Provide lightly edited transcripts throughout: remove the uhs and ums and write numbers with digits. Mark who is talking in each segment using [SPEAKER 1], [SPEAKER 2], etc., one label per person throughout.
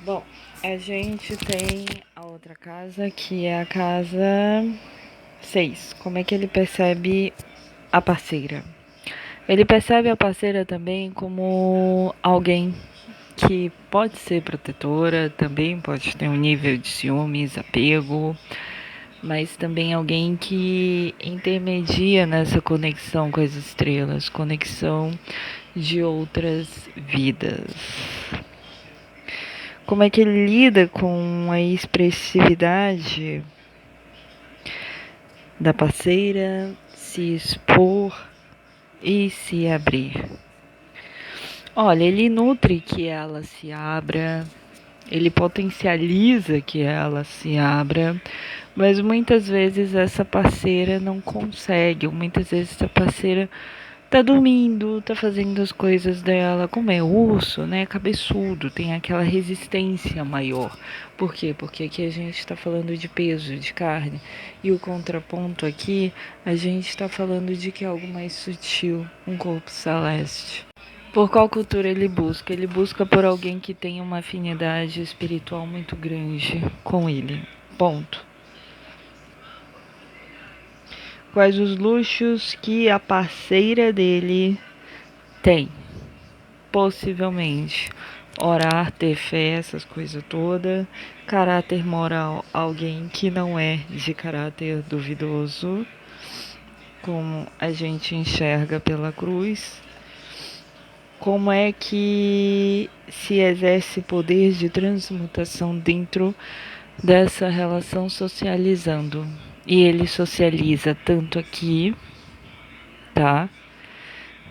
[SPEAKER 1] Bom, a gente tem a outra casa, que é a casa 6. Como é que ele percebe a parceira? Ele percebe a parceira também como alguém que pode ser protetora, também pode ter um nível de ciúmes, apego, mas também alguém que intermedia nessa conexão com as estrelas, conexão de outras vidas. Como é que ele lida com a expressividade da parceira, se expor e se abrir? Olha, ele nutre que ela se abra, ele potencializa que ela se abra, mas muitas vezes essa parceira não consegue, muitas vezes essa parceira tá dormindo, tá fazendo as coisas dela, como é urso, né, cabeçudo, tem aquela resistência maior. Por quê? Porque aqui a gente está falando de peso, de carne, e o contraponto aqui, a gente está falando de que é algo mais sutil, um corpo celeste. Por qual cultura ele busca? Ele busca por alguém que tenha uma afinidade espiritual muito grande com ele. Ponto. Quais os luxos que a parceira dele tem? Possivelmente orar, ter fé, essas coisas todas. Caráter moral, alguém que não é de caráter duvidoso, como a gente enxerga pela cruz. Como é que se exerce poder de transmutação dentro dessa relação socializando? E ele socializa tanto aqui, tá?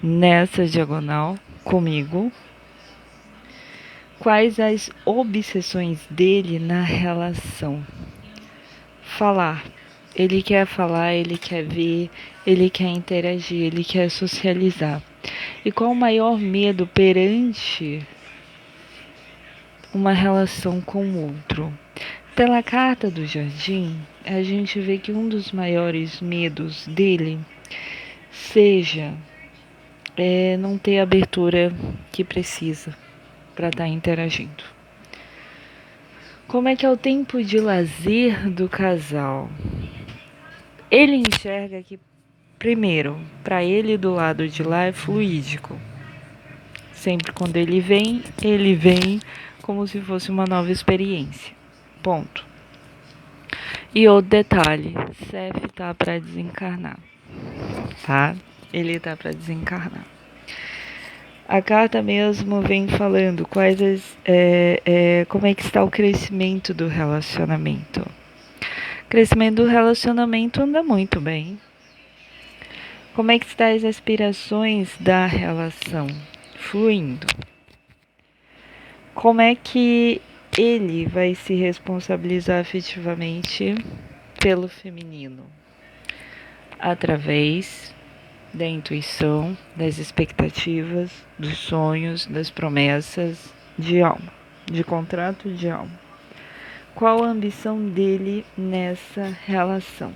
[SPEAKER 1] Nessa diagonal comigo. Quais as obsessões dele na relação? Falar. Ele quer falar, ele quer ver, ele quer interagir, ele quer socializar. E qual o maior medo perante uma relação com o outro? Pela carta do jardim, a gente vê que um dos maiores medos dele seja não ter a abertura que precisa para estar interagindo. Como é que é o tempo de lazer do casal? Ele enxerga que, primeiro, para ele do lado de lá é fluídico. Sempre quando ele vem como se fosse uma nova experiência. Ponto. E outro detalhe, Seth tá para desencarnar, tá? Ele tá para desencarnar. A carta mesmo vem falando como é que está o crescimento do relacionamento. O crescimento do relacionamento anda muito bem. Como é que estão as aspirações da relação? Fluindo. Como é que ele vai se responsabilizar afetivamente pelo feminino? Através da intuição, das expectativas, dos sonhos, das promessas de alma, de contrato de alma. Qual a ambição dele nessa relação?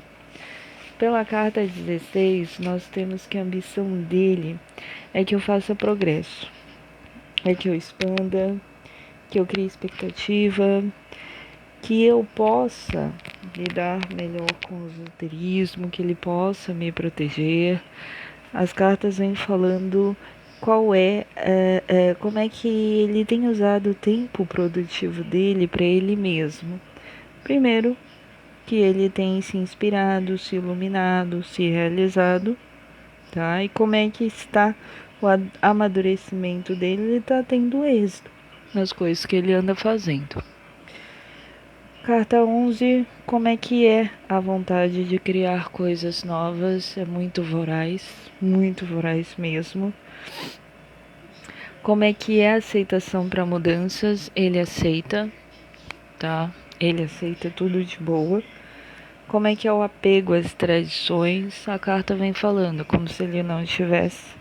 [SPEAKER 1] Pela carta 16, nós temos que a ambição dele é que eu faça progresso, é que eu expanda, que eu crie expectativa, que eu possa lidar melhor com o esoterismo, que ele possa me proteger. As cartas vêm falando como é que ele tem usado o tempo produtivo dele para ele mesmo. Primeiro, que ele tem se inspirado, se iluminado, se realizado, tá? E como é que está o amadurecimento dele? Ele está tendo êxito nas coisas que ele anda fazendo. Carta 11, como é que é a vontade de criar coisas novas? É muito voraz mesmo. Como é que é a aceitação para mudanças? Ele aceita, tá? Ele aceita tudo de boa. Como é que é o apego às tradições? A carta vem falando, como se ele não tivesse.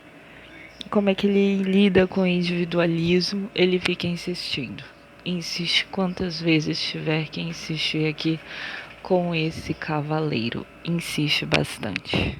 [SPEAKER 1] Como é que ele lida com o individualismo? Ele fica insistindo. Insiste quantas vezes tiver que insistir aqui com esse cavaleiro. Insiste bastante.